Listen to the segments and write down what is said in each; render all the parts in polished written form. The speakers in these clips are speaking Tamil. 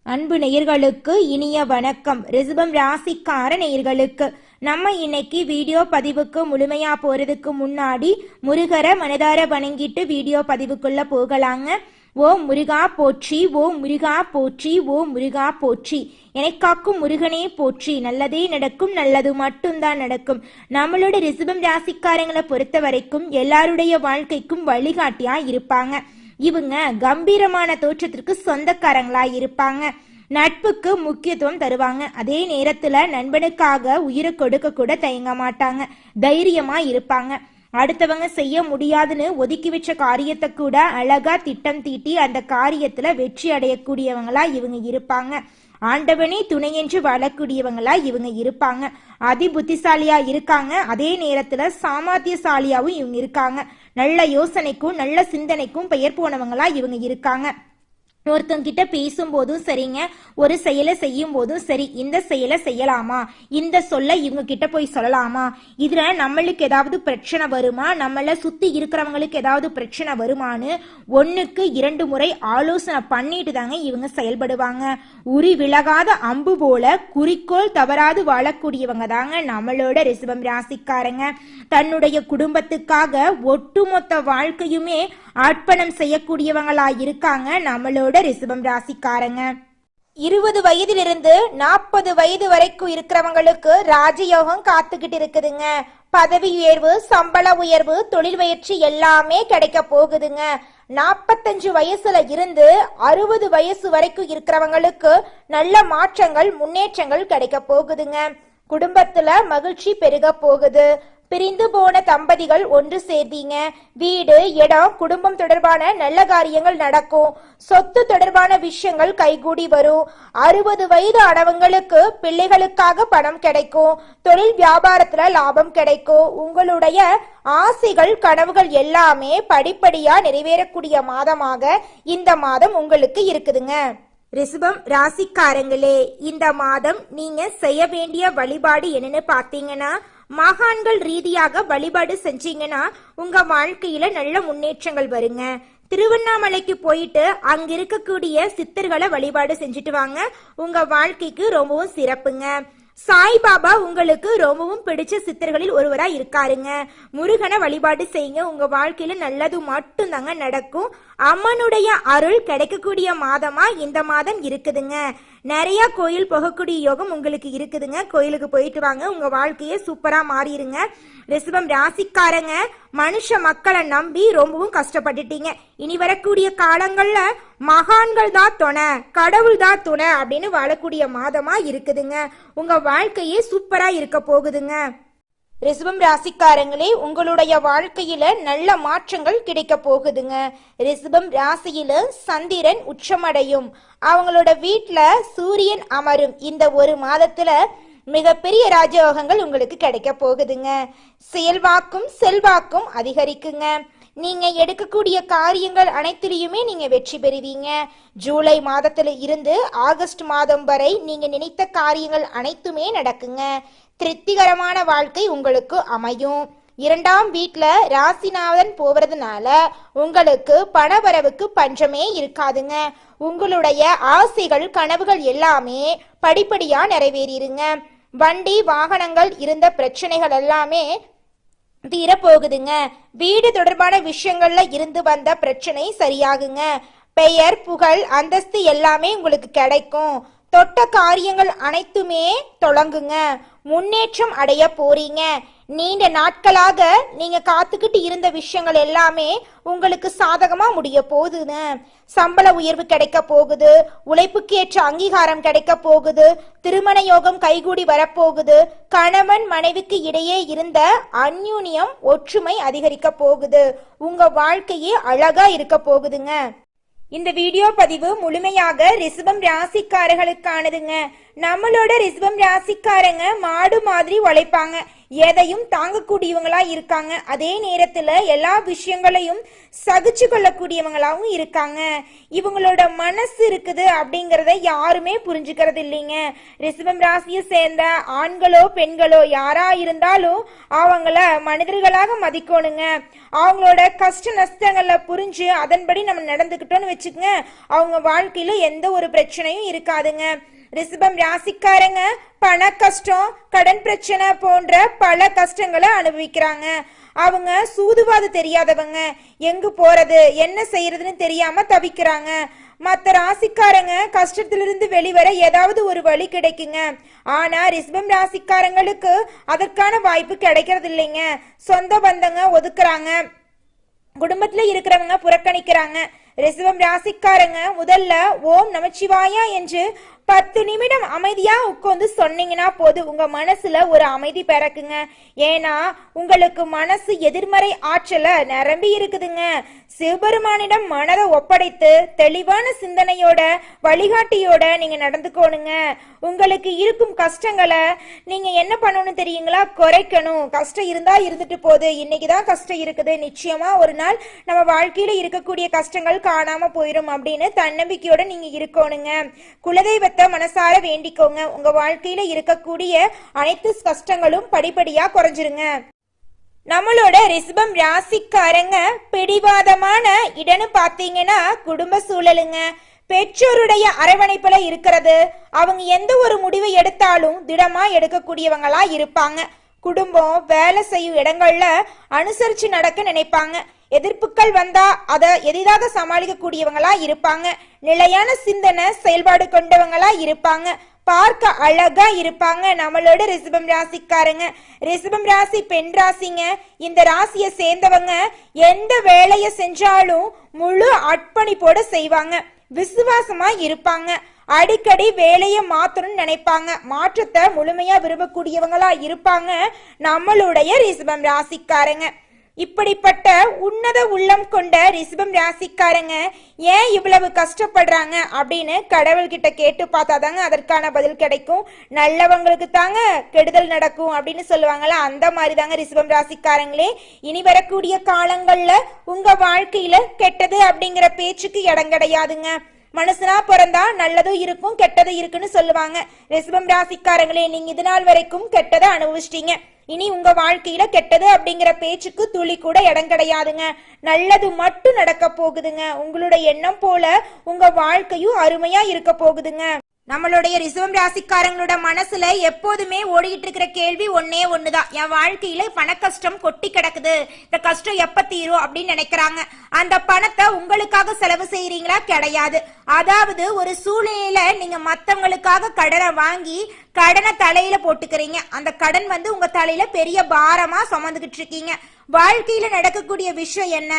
அன்பு நேயர்களுக்கு இனிய வணக்கம். ரிஷபம் ராசிக்கார நேயர்களுக்கு நம்ம இன்னைக்கு வீடியோ பதிவுக்கு முழுமையா போறதுக்கு முன்னாடி முருகரை மனதார வணங்கிட்டு வீடியோ பதிவுக்குள்ள போகலாங்க. ஓ முருகா போற்றி, ஓ முருகா போற்றி, ஓ முருகா போற்றி, எனக்காக்கும் முருகனே போற்றி. நல்லதே நடக்கும், நல்லது மட்டும்தான் நடக்கும். நம்மளோட ரிஷபம் ராசிக்காரங்களை பொறுத்த வரைக்கும் எல்லாருடைய வாழ்க்கைக்கும் வழிகாட்டியா இருப்பாங்க. இவங்க கம்பீரமான தோற்றத்திற்கு சொந்தக்காரங்களா இருப்பாங்க. நட்புக்கு முக்கியத்துவம் தருவாங்க. அதே நேரத்துல நண்பனுக்காக உயிரை கொடுக்க கூட தயங்க மாட்டாங்க. தைரியமா இருப்பாங்க. அடுத்தவங்க செய்ய முடியாதுன்னு ஒதுக்கி வச்ச காரியத்தை கூட அழகா திட்டம் தீட்டி அந்த காரியத்துல வெற்றி அடையக்கூடியவங்களா இவங்க இருப்பாங்க. ஆண்டவனே துணை என்று வாழக்கூடியவங்களா இவங்க இருப்பாங்க. அதி புத்திசாலியா இருக்காங்க. அதே நேரத்துல சாமர்த்தியசாலியாவும் இவங்க இருக்காங்க. நல்ல யோசனைக்கும் நல்ல சிந்தனைக்கும் பெயர் போனவங்களா இவங்க இருக்காங்க. ஒருத்தங்கிட்ட பேசும்போதும் சரிங்க, ஒரு செயலை செய்யும் போதும் சரி, இந்த செயலை செய்யலாமா, இந்த சொல்ல இவங்க கிட்ட போய் சொல்லலாமா, இதுல நம்மளுக்கு ஏதாவது பிரச்சனை வருமா, நம்மள சுத்தி இருக்கிறவங்களுக்கு ஏதாவது பிரச்சனை வருமானு 1க்கு 2 முறை ஆலோசனை பண்ணிட்டு தாங்க இவங்க செயல்படுவாங்க. உரி விலகாத அம்பு போல குறிக்கோள் தவறாது வாழக்கூடியவங்க தாங்க நம்மளோட ரிஷபம் ராசிக்காரங்க. தன்னுடைய குடும்பத்துக்காக ஒட்டுமொத்த வாழ்க்கையுமே அர்ப்பணம் செய்யக்கூடியவங்களா இருக்காங்க நம்மளோட ரிஷபம் ராசிக்காரங்க. 20 வயதிலிருந்து 40 வயது வரைக்கும் இருக்கிறவங்களுக்கு ராஜயோகம் காத்துக்கிட்டு இருக்குதுங்க. பதவி உயர்வு, சம்பள உயர்வு, தொழில் முயற்சி எல்லாமே கிடைக்க போகுதுங்க. 45 வயசுல இருந்து 60 வயசு வரைக்கும் இருக்கிறவங்களுக்கு நல்ல மாற்றங்கள், முன்னேற்றங்கள் கிடைக்க போகுதுங்க. குடும்பத்துல மகிழ்ச்சி பெருக போகுது. பிரிந்து போன தம்பதிகள் ஒன்று சேர்ந்தீங்க. வீடு, இடம், குடும்பம் தொடர்பான நல்ல காரியங்கள் நடக்கும். சொத்து தொடர்பான விஷயங்கள் கைகூடி வரும். 60 வயது ஆனவங்களுக்கு பிள்ளைகளுக்காக பணம் கிடைக்கும். தொழில் வியாபாரத்துல லாபம் கிடைக்கும். உங்களுடைய ஆசைகள், கனவுகள் எல்லாமே படிப்படியா நிறைவேறக்கூடிய மாதமாக இந்த மாதம் உங்களுக்கு இருக்குதுங்க. ரிஷபம் ராசிக்காரங்களே, இந்த மாதம் நீங்க செய்ய வேண்டிய வழிபாடு என்னன்னு பாத்தீங்கன்னா, மகான்கள் ரீதியாக வழிபாடு செஞ்சீங்கன்னா உங்க வாழ்க்கையில நல்ல முன்னேற்றங்கள் வருங்க. திருவண்ணாமலைக்கு போயிட்டு அங்க இருக்கக்கூடிய சித்தர்களை வழிபாடு செஞ்சுட்டு வாங்க. உங்க வாழ்க்கைக்கு ரொம்பவும் சிறப்புங்க. சாய்பாபா உங்களுக்கு ரொம்பவும் பிடிச்ச சித்தர்களில் ஒருவரா இருக்காருங்க. முருகனை வழிபாடு செய்யுங்க. உங்க வாழ்க்கையில நல்லது மட்டும் தாங்க நடக்கும். அம்மனுடைய அருள் கிடைக்கக்கூடிய மாதமா இந்த மாதம் இருக்குதுங்க. நிறைய கோயில் போகக்கூடிய யோகம் உங்களுக்கு இருக்குதுங்க. கோயிலுக்கு போயிட்டு வாங்க. உங்க வாழ்க்கையே சூப்பரா மாறிடுங்க. ரிஷபம் ராசிக்காரங்க, மனுஷ மக்களை நம்பி ரொம்பவும் கஷ்டப்பட்டுட்டீங்க. இனி வரக்கூடிய காலங்கள்ல மகான்கள் தான் துணை, கடவுள் தான் துணை அப்படின்னு வாழக்கூடிய மாதமா இருக்குதுங்க. உங்க வாழ்க்கையே சூப்பரா இருக்க போகுதுங்க. ரிஷபம் ராசிக்காரங்களே, உங்களுடைய வாழ்க்கையில நல்ல மாற்றங்கள் கிடைக்க போகுதுங்க. ரிஷபம் ராசியில சந்திரன் உச்சமடையும். அவங்களோட வீட்டுல சூரியன் அமரும். இந்த ஒரு மாதத்துல மிகப்பெரிய ராஜயோகங்கள் உங்களுக்கு கிடைக்க போகுதுங்க. செயல்வாக்கும் செல்வாக்கும் அதிகரிக்குங்க. நீங்க எடுக்கக்கூடிய காரியங்கள் அனைத்திலையுமே நீங்க வெற்றி பெறுவீங்க. ஜூலை மாதத்துல இருந்து ஆகஸ்ட் மாதம் வரை நீங்க நினைத்த காரியங்கள் அனைத்துமே நடக்குங்க. திருப்திகரமான வாழ்க்கை உங்களுக்கு அமையும். 2ஆம் வீட்டுல ராசிநாதன் போவதுனால உங்களுக்கு பணவரவுக்கு பஞ்சமே இருக்காதுங்க. உங்களுடைய ஆசைகள், கனவுகள் எல்லாமே படிப்படியா நிறைவேறிருங்க. வண்டி வாகனங்கள் இருந்த பிரச்சனைகள் எல்லாமே தீரப்போகுதுங்க. வீடு தொடர்பான விஷயங்கள்ல இருந்து வந்த பிரச்சனை சரியாகுங்க. பெயர், புகழ், அந்தஸ்து எல்லாமே உங்களுக்கு கிடைக்கும். தொட்ட காரியங்கள் அனைத்துமே தொடங்குங்க. முன்னேற்றம் அடைய போறீங்க. நீண்ட நாட்களாக நீங்க காத்துக்கிட்டு இருந்த விஷயங்கள் எல்லாமே உங்களுக்கு சாதகமா முடிய போகுதுங்க. சம்பள உயர்வு கிடைக்க போகுது. உழைப்புக்கு ஏற்ற அங்கீகாரம் கிடைக்க போகுது. திருமண யோகம் கைகூடி வரப்போகுது. கணவன் மனைவிக்கு இடையே இருந்த அந்யூன்யம், ஒற்றுமை அதிகரிக்க போகுது. உங்க வாழ்க்கையே அழகா இருக்க போகுதுங்க. இந்த வீடியோ பதிவு முழுமையாக ரிஷபம் ராசிக்காரர்களுக்கானதுங்க. நம்மளோட ரிஷபம் ராசிக்காரங்க மாடு மாதிரி உழைப்பாங்க. எதையும் தாங்கக்கூடியவங்களா இருக்காங்க. அதே நேரத்துல எல்லா விஷயங்களையும் சகிச்சு கொள்ளக்கூடியவங்களாவும் இருக்காங்க. இவங்களோட மனசு இருக்குது அப்படிங்கறத யாருமே புரிஞ்சுக்கிறது இல்லைங்க. ரிஷபம் ராசியை சேர்ந்த ஆண்களோ பெண்களோ யாரா இருந்தாலும் அவங்கள மனிதர்களாக மதிக்கணுங்க. அவங்களோட கஷ்ட நஷ்டங்களை புரிஞ்சு அதன்படி நம்ம நடந்துக்கிட்டோம்னு வச்சுக்கோங்க, அவங்க வாழ்க்கையில எந்த ஒரு பிரச்சனையும் இருக்காதுங்க. ரிஷபம் ராசிக்காரங்க பண கஷ்டம், கடன் பிரச்சனை போன்ற பல கஷ்டங்களை அனுபவிக்கிறாங்க. அவங்க சூதுவாது தெரியாதவங்க, எங்கு போறது என்ன செய்யறதுன்னு தெரியாம தவிக்கிறாங்க. மற்ற ராசிக்காரங்க கஷ்டத்திலிருந்து வெளிவர ஏதாவது ஒரு வழி கிடைக்குங்க. ஆனா ரிஷபம் ராசிக்காரங்களுக்கு அதற்கான வாய்ப்பு கிடைக்கிறது இல்லைங்க. சொந்த பந்தங்க ஒதுக்குறாங்க, குடும்பத்துல இருக்கிறவங்க புறக்கணிக்கிறாங்க. ரிஷபம் ராசிக்காரங்க முதல்ல ஓம் நமச்சிவாயா என்று 10 நிமிடம் அமைதியா உட்கார்ந்து சொன்னீங்கன்னா போது உங்க மனசுல ஒரு அமைதி பிறக்குங்க. ஏன்னா உங்களுக்கு மனசு எதிர்மறை ஆற்றல நிரம்பி இருக்குதுங்க. சிவபெருமானிடம் மனதை ஒப்படைத்து தெளிவான சிந்தனையோட வழிகாட்டியோட நீங்க நடந்துக்கோணுங்க. உங்களுக்கு இருக்கும் கஷ்டங்களை நீங்க என்ன பண்ணணும் தெரியுங்களா? குறைக்கணும். கஷ்டம் இருந்தா இருந்துட்டு போகுது, இன்னைக்குதான் கஷ்டம் இருக்குது, நிச்சயமா ஒரு நாள் நம்ம வாழ்க்கையில இருக்கக்கூடிய கஷ்டங்கள் காணாம போயிடும் அப்படின்னு தன்னம்பிக்கையோட நீங்க இருக்கணுங்க. குலதெய்வத்தை மனசார வேண்டிக்கோங்க. உங்க வாழ்க்கையில இருக்கக்கூடிய அனைத்து கஷ்டங்களும் படிப்படியா குறைஞ்சிருங்க. நம்மளோட ரிஷபம் ராசிக்காரங்க பிடிவாதமான இடன்னு பாத்தீங்கன்னா குடும்ப சூழலுங்க. பெற்றோருடைய அரவணைப்புல இருக்கிறது. அவங்க எந்த ஒரு முடிவை எடுத்தாலும் திடமா எடுக்கக்கூடியவங்களா இருப்பாங்க. குடும்பம் வேலை செய்யும் இடங்கள்ல அனுசரிச்சு நடக்க நினைப்பாங்க. எதிர்ப்புகள் வந்தா அதை எளிதாக சமாளிக்க கூடியவங்களா இருப்பாங்க. நிலையான சிந்தனை செயல்பாடு கொண்டவங்களா இருப்பாங்க. பார்க்க அழகா இருப்பாங்க நம்மளோட ரிஷபம் ராசிக்காரங்க. ரிஷபம் ராசி பெண் ராசிங்க. இந்த ராசியை சேர்ந்தவங்க எந்த வேலையை செஞ்சாலும் முழு அர்ப்பணிப்போட செய்வாங்க. விசுவாசமா இருப்பாங்க. அடிக்கடி வேலையை மாத்தணும்னு நினைப்பாங்க. மாற்றத்தை முழுமையா விரும்பக்கூடியவங்களா இருப்பாங்க நம்மளுடைய ரிஷபம் ராசிக்காரங்க. இப்படிப்பட்ட உன்னத உள்ளம் கொண்ட ரிஷபம் ராசிக்காரங்க ஏன் இவ்வளவு கஷ்டப்படுறாங்க அப்படின்னு கடவுள்கிட்ட கேட்டு பார்த்தாதாங்க அதற்கான பதில் கிடைக்கும். நல்லவங்களுக்கு தாங்க கெடுதல் நடக்கும் அப்படின்னு சொல்லுவாங்கல்ல, அந்த மாதிரி தாங்க ரிஷபம் ராசிக்காரங்களே. இனி வரக்கூடிய காலங்கள்ல உங்க வாழ்க்கையில கெட்டது அப்படிங்கிற பேச்சுக்கு இடம் கிடையாதுங்க. மனுஷனா பிறந்தா நல்லதும் இருக்கும் கெட்டதும் இருக்குன்னு சொல்லுவாங்க. ரிஷபம் ராசிக்காரங்களே, நீங்க இது நாள் வரைக்கும் கெட்டதை அனுபவிச்சிட்டீங்க. இனி உங்க வாழ்க்கையில கெட்டது அப்படிங்கிற பேச்சுக்கு துளி கூட இடம் கிடையாதுங்க. நல்லது மட்டும் நடக்க போகுதுங்க. உங்களோட எண்ணம் போல உங்க வாழ்க்கையும் அருமையா இருக்க போகுதுங்க. நம்மளுடைய ரிஷபம் ராசிக்காரங்களோட மனசுல எப்போதுமே ஓடிட்டு இருக்கிற கேள்வி ஒன்னே ஒண்ணுதான், என் வாழ்க்கையில பண கஷ்டம் கொட்டி கிடக்குது, இந்த கஷ்டம் எப்ப தீரும் அப்படின்னு நினைக்கிறாங்க. அந்த பணத்தை உங்களுக்காக செலவு செய்யறீங்களா? கிடையாது. அதாவது ஒரு சூழ்நிலையில நீங்க மத்தவங்களுக்காக கடனை வாங்கி கடனை தலையில போட்டுக்கிறீங்க. அந்த கடன் உங்க தலையில பெரிய பாரமா சுமந்துகிட்டு இருக்கீங்க. வாழ்க்கையில நடக்கக்கூடிய விஷயம் என்ன,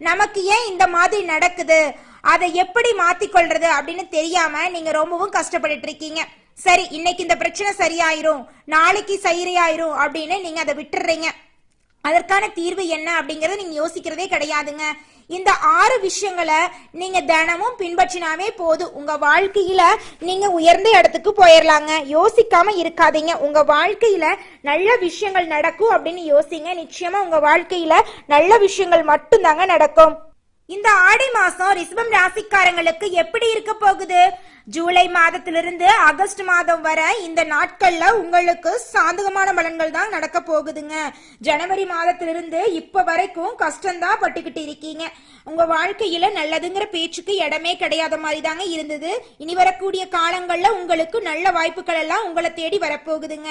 நமக்கு ஏன் இந்த மாதிரி நடக்குது, அதை எப்படி மாத்திக்கொள்றது அப்படின்னு தெரியாம நீங்க ரொம்பவும் கஷ்டப்பட்டு இருக்கீங்க. சரி, இன்னைக்கு இந்த பிரச்சனை சரியாயிரும், நாளைக்கு சரியாயிரும் அப்படின்னு நீங்க அதை விட்டுறீங்க. அதற்கான தீர்வு என்ன அப்படிங்கறத நீங்க யோசிக்கிறதே கிடையாதுங்க. இந்த 6 விஷயங்களை நீங்க தினமும் பின்பற்றினாவே போதும், உங்க வாழ்க்கையில நீங்க உயர்ந்த இடத்துக்கு போயிடலாங்க. யோசிக்காம இருக்காதீங்க. உங்க வாழ்க்கையில நல்ல விஷயங்கள் நடக்கும் அப்படின்னு யோசிங்க. நிச்சயமா உங்க வாழ்க்கையில நல்ல விஷயங்கள் மட்டும்தாங்க நடக்கும். இந்த ஆடி மாசம் ரிஷபம் ராசிக்காரங்களுக்கு எப்படி இருக்க போகுது? ஜூலை மாதத்திலிருந்து ஆகஸ்ட் மாதம் வரை இந்த நாட்கள்ல உங்களுக்கு சாதகமான பலன்கள் தான் நடக்க போகுதுங்க. ஜனவரி மாதத்திலிருந்து இப்ப வரைக்கும் கஷ்டம்தான் பட்டுக்கிட்டு இருக்கீங்க. உங்க வாழ்க்கையில நல்லதுங்கிற பேச்சுக்கு இடமே கிடையாத மாதிரி தாங்க இருந்தது. இனி வரக்கூடிய காலங்கள்ல உங்களுக்கு நல்ல வாய்ப்புகள் எல்லாம் உங்களை தேடி வரப்போகுதுங்க.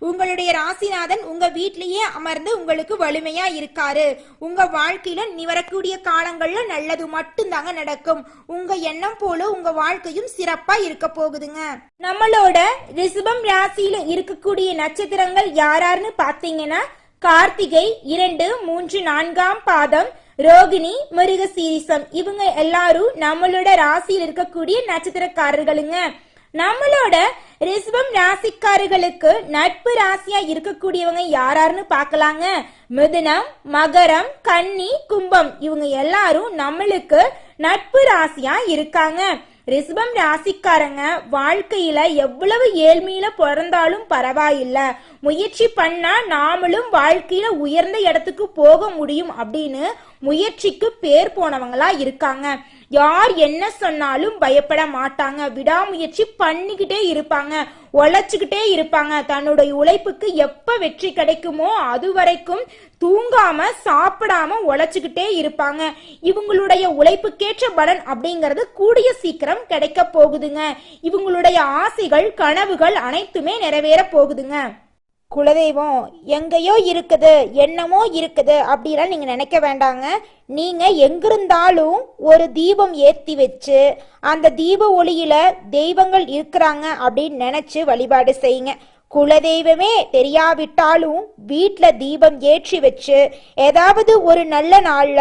உங்களுடைய ராசிநாதன் உங்க வீட்லயே அமர்ந்து உங்களுக்கு வலிமையா இருக்காரு. உங்க வாழ்க்கையில இனி வரக்கூடிய காலங்கள்ல நல்லது மட்டும் தாங்க நடக்கும். உங்க எண்ணம் போல உங்க வாழ்க்கையும் சிறப்பா இருக்க போகுதுங்க. நம்மளோட ரிஷபம் ராசியில இருக்கக்கூடிய நட்சத்திரங்கள் யாராருன்னு பாத்தீங்கன்னா கார்த்திகை 2, 3, 4ஆம் பாதம், ரோகிணி, மிருகசீரிசம். இவங்க எல்லாரும் நம்மளோட ராசியில் இருக்கக்கூடிய நட்சத்திரக்காரர்களுங்க. நம்மளோட ரிஷபம் ராசிக்காரர்களுக்கு நட்பு ராசியா இருக்கக்கூடியவங்க யாராருன்னு பார்க்கலாங்க. மிதுனம், மகரம், கன்னி, கும்பம். இவங்க எல்லாரும் நம்மளுக்கு நட்பு ராசியா இருக்காங்க. ரிஷபம் ராசிக்காரங்க வாழ்க்கையில எவ்வளவு ஏழ்மையில பிறந்தாலும் பரவாயில்ல, முயற்சி பண்ணா நாமளும் வாழ்க்கையில உயர்ந்த இடத்துக்கு போக முடியும் அப்படின்னு முயற்சிக்கு பேர் போனவங்களா இருக்காங்க. யார் என்ன சொன்னாலும் பயப்பட மாட்டாங்க, விடாமுயற்சி பண்ணிக்கிட்டே இருப்பாங்க, உழைச்சுக்கிட்டே இருப்பாங்க. தன்னுடைய உழைப்புக்கு எப்ப வெற்றி கிடைக்குமோ அது வரைக்கும் தூங்காம சாப்பிடாம உழைச்சுக்கிட்டே இருப்பாங்க. இவங்களுடைய உழைப்புக்கேற்ற பலன் அப்படிங்கிறது கூடிய சீக்கிரம் கிடைக்க போகுதுங்க. இவங்களுடைய ஆசைகள் கனவுகள் அனைத்துமே நிறைவேற போகுதுங்க. குலதெய்வம் எங்கேயோ இருக்குது, என்னமோ இருக்குது அப்படிலாம் நீங்க நினைக்க வேண்டாங்க. நீங்க எங்கிருந்தாலும் ஒரு தீபம் ஏத்தி வச்சு அந்த தீப ஒளியில தெய்வங்கள் இருக்கிறாங்க அப்படின்னு நினைச்சு வழிபாடு செய்யுங்க. குலதெய்வமே தெரியாவிட்டாலும் வீட்டுல தீபம் ஏற்றி வச்சு ஏதாவது ஒரு நல்ல நாள்ல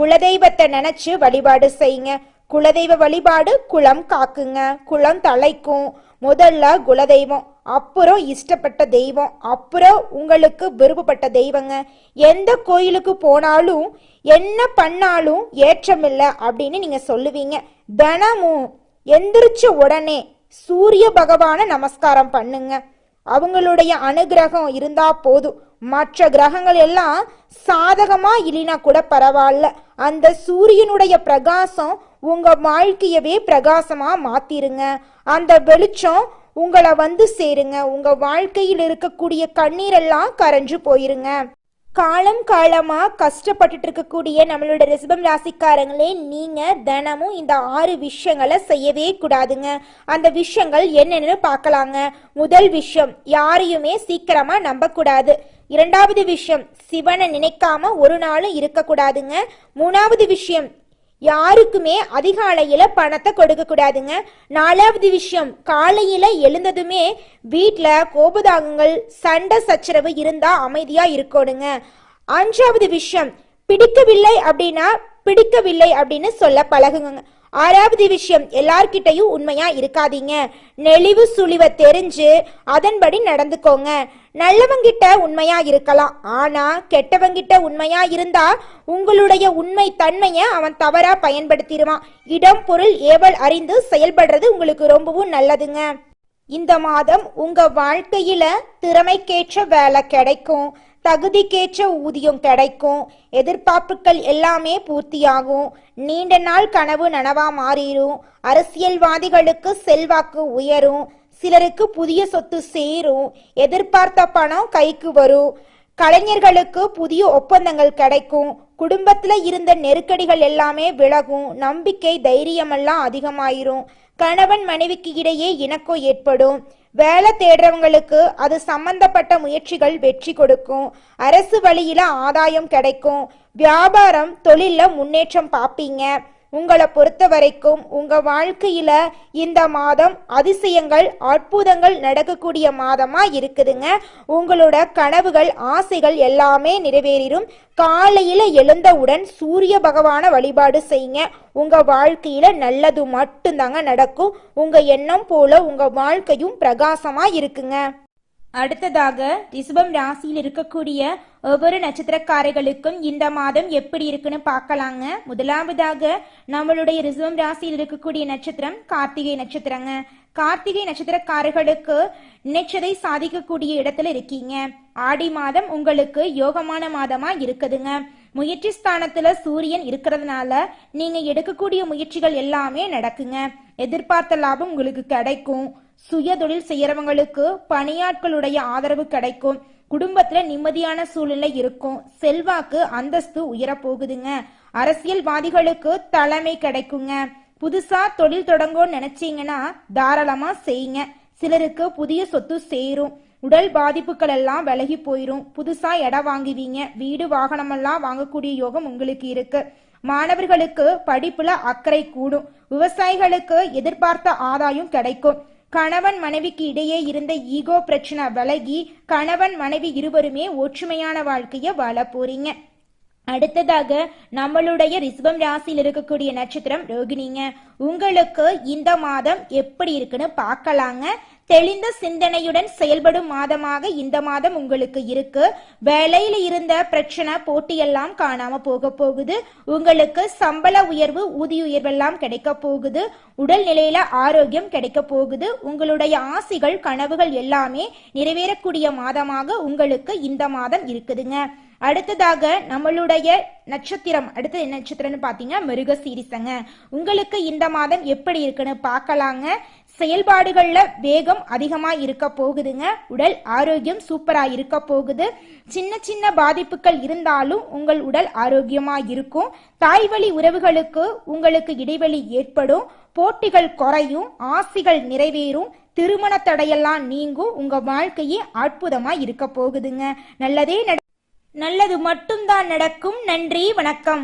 குலதெய்வத்தை நினைச்சு வழிபாடு செய்யுங்க. குலதெய்வ வழிபாடு குலம் காக்குங்க, குலம் தலைக்கும். முதல்ல குலதெய்வம், அப்புறம் இஷ்டப்பட்ட தெய்வம், அப்புறம் உங்களுக்கு விருப்பப்பட்ட தெய்வங்க. எந்த கோயிலுக்கு போனாலும் என்ன பண்ணாலும் ஏற்றமில்லை அப்படின்னு நீங்க சொல்லுவீங்க. தினமும் எந்திரிச்ச உடனே சூரிய பகவான நமஸ்காரம் பண்ணுங்க. அவங்களுடைய அனுகிரகம் இருந்தா போதும். மற்ற கிரகங்கள் எல்லாம் சாதகமா இல்லைனா கூட பரவாயில்ல, அந்த சூரியனுடைய பிரகாசம் உங்க வாழ்க்கையவே பிரகாசமா மாத்திருங்க. அந்த வெளிச்சம் உங்களை வந்து சேருங்க. உங்க வாழ்க்கையில் இருக்கக்கூடிய கண்ணீரெல்லாம் கரைஞ்சு போயிருங்க. காலம் காலமா கஷ்டப்பட்டுட்டு இருக்கக்கூடிய நம்மளோட ரிஷபம் ராசிக்காரங்களே, நீங்க தினமும் இந்த 6 விஷயங்களை செய்யவே கூடாதுங்க. அந்த விஷயங்கள் என்னென்னு பார்க்கலாங்க. முதல் விஷயம், யாரையுமே சீக்கிரமா நம்ப கூடாது. இரண்டாவது விஷயம், சிவனை நினைக்காம ஒரு நாளும் இருக்கக்கூடாதுங்க. மூணாவது விஷயம், யாருக்குமே அதிகாலையில பணத்தை கொடுக்க கூடாதுங்க. நாலாவது விஷயம், காலையில எழுந்ததுமே வீட்டுல கோபதாகங்கள் சண்டை சச்சரவு இருந்தா அமைதியா இருக்கணுங்க. அஞ்சாவது விஷயம், பிடிக்கவில்லை அப்படின்னா பிடிக்கவில்லை அப்படின்னு சொல்ல பழகுங்க. ஆறாவது விஷயம், எல்லார்கிட்டையும் உண்மையா இருக்காதீங்க. நெளிவு சுழிவை தெரிஞ்சு அதன்படி நடந்துக்கோங்க. நல்லவங்கிட்ட உண்மையா இருக்கலாம், ஆனா கெட்டவங்கிட்ட உண்மையா இருந்தா உங்களுடைய உண்மை தன்மையை அவன் தவறா பயன்படுத்திடுவான். இடம் பொருள் ஏவல் அறிந்து செயல்படுறது உங்களுக்கு ரொம்பவும் நல்லதுங்க. இந்த மாதம் உங்க வாழ்க்கையில திறமைக்கேற்ற வேலை கிடைக்கும், தகுதிக்கேற்ற ஊதியம் கிடைக்கும், எதிர்பார்ப்புகள் எல்லாமே பூர்த்தியாகும், நீண்ட நாள் கனவு நனவா மாறிடும், அரசியல்வாதிகளுக்கு செல்வாக்கு உயரும், சிலருக்கு புதிய சொத்து சேரும், எதிர்பார்த்த பணம் கைக்கு வரும், கலைஞர்களுக்கு புதிய ஒப்பந்தங்கள் கிடைக்கும், குடும்பத்துல இருந்த நெருக்கடிகள் எல்லாமே விலகும், நம்பிக்கை தைரியமெல்லாம் அதிகமாயிரும், கணவன் மனைவிக்கு இடையே இணக்கம் ஏற்படும், வேலை தேடுறவங்களுக்கு அது சம்பந்தப்பட்ட முயற்சிகள் வெற்றி கொடுக்கும், அரசு வழியில ஆதாயம் கிடைக்கும், வியாபாரம் தொழில முன்னேற்றம் பார்ப்பீங்க. உங்களை பொறுத்த வரைக்கும் உங்க வாழ்க்கையில இந்த மாதம் அதிசயங்கள் அற்புதங்கள் நடக்கக்கூடிய மாதமா இருக்குதுங்க. உங்களோட கனவுகள் ஆசைகள் எல்லாமே நிறைவேறிடும். காலையில எழுந்தவுடன் சூரிய பகவான வழிபாடு செய்யுங்க. உங்க வாழ்க்கையில நல்லது மட்டும்தாங்க நடக்கும். உங்க எண்ணம் போல உங்க வாழ்க்கையும் பிரகாசமா இருக்குங்க. அடுத்ததாக ரிஷபம் ராசியில் இருக்கக்கூடிய ஒவ்வொரு நட்சத்திரக்காரர்களுக்கும் இந்த மாதம் எப்படி இருக்குன்னு பார்க்கலாங்க. முதலாவதாக நம்மளுடைய ரிஷபம் ராசியில் இருக்கக்கூடிய நட்சத்திரம் கார்த்திகை நட்சத்திரங்க. கார்த்திகை நட்சத்திரக்காரர்களுக்கு நினைச்சதை சாதிக்கக்கூடிய இடத்துல இருக்கீங்க. ஆடி மாதம் உங்களுக்கு யோகமான மாதமா இருக்குதுங்க. முயற்சி ஸ்தானத்துல சூரியன் இருக்கிறதுனால நீங்க எடுக்கக்கூடிய முயற்சிகள் எல்லாமே நடக்குங்க. எதிர்பார்த்த லாபம் உங்களுக்கு கிடைக்கும். சுய தொழில் செய்யறவங்களுக்கு பணியாட்களுடைய ஆதரவு கிடைக்கும். குடும்பத்துல நிம்மதியான சூழ்நிலை இருக்கும். செல்வாக்கு அந்தஸ்து உயர போகுதுங்க. அரசியல்வாதிகளுக்கு தலைமை கிடைக்குங்க. புதுசா தொழில் தொடங்கணும்னு நினைச்சீங்கன்னா தாராளமா செய்யுங்க. சிலருக்கு புதிய சொத்து சேரும். உடல் பாதிப்புகள் எல்லாம் விலகி போயிரும். புதுசா இடம் வாங்குவீங்க. வீடு வாகனம் எல்லாம் வாங்கக்கூடிய யோகம் உங்களுக்கு இருக்கு. மாணவர்களுக்கு படிப்புல அக்கறை கூடும். விவசாயிகளுக்கு எதிர்பார்த்த ஆதாயம் கிடைக்கும். கணவன் மனைவிக்கு இடையே இருந்த ஈகோ பிரச்சனை விலகி கணவன் மனைவி இருவருமே ஒற்றுமையான வாழ்க்கைய வாழ போறீங்க. அடுத்ததாக நம்மளுடைய ரிஷபம் ராசியில் இருக்கக்கூடிய நட்சத்திரம் ரோகிணிங்க. உங்களுக்கு இந்த மாதம் எப்படி இருக்குன்னு பார்க்கலாங்க. தெளிந்த சிந்தனையுடன் செயல்படும் மாதமாக இந்த மாதம் உங்களுக்கு இருக்கு. வேலையில இருந்த பிரச்சனை போட்டியெல்லாம் காணாம போகுது. உங்களுக்கு சம்பள உயர்வு ஊதிய உயர்வெல்லாம் கிடைக்க போகுது. உடல் நிலையில ஆரோக்கியம் கிடைக்க போகுது. உங்களுடைய ஆசைகள் கனவுகள் எல்லாமே நிறைவேறக்கூடிய மாதமாக உங்களுக்கு இந்த மாதம் இருக்குதுங்க. அடுத்ததாக நம்மளுடைய நட்சத்திரம் அடுத்து என்ன நட்சத்திரம்னு பார்த்தீங்கன்னா மிருகசீரிசங்க. உங்களுக்கு இந்த மாதம் எப்படி இருக்குன்னு பார்க்கலாங்க. செயல்பாடுகள்ல வேகம் அதிகமா இருக்க போகுதுங்க. உடல் ஆரோக்கியம் சூப்பரா இருக்க போகுது. சின்ன சின்ன பாதிப்புகள் இருந்தாலும் உங்கள் உடல் ஆரோக்கியமா இருக்கும். தாய்வழி உறவுகளுக்கு உங்களுக்கு இடைவெளி ஏற்படும். போட்டிகள் குறையும். ஆசைகள் நிறைவேறும். திருமண தடையெல்லாம் நீங்கும். உங்க வாழ்க்கையே அற்புதமா இருக்க போகுதுங்க. நல்லது மட்டும்தான் நடக்கும். நன்றி, வணக்கம்.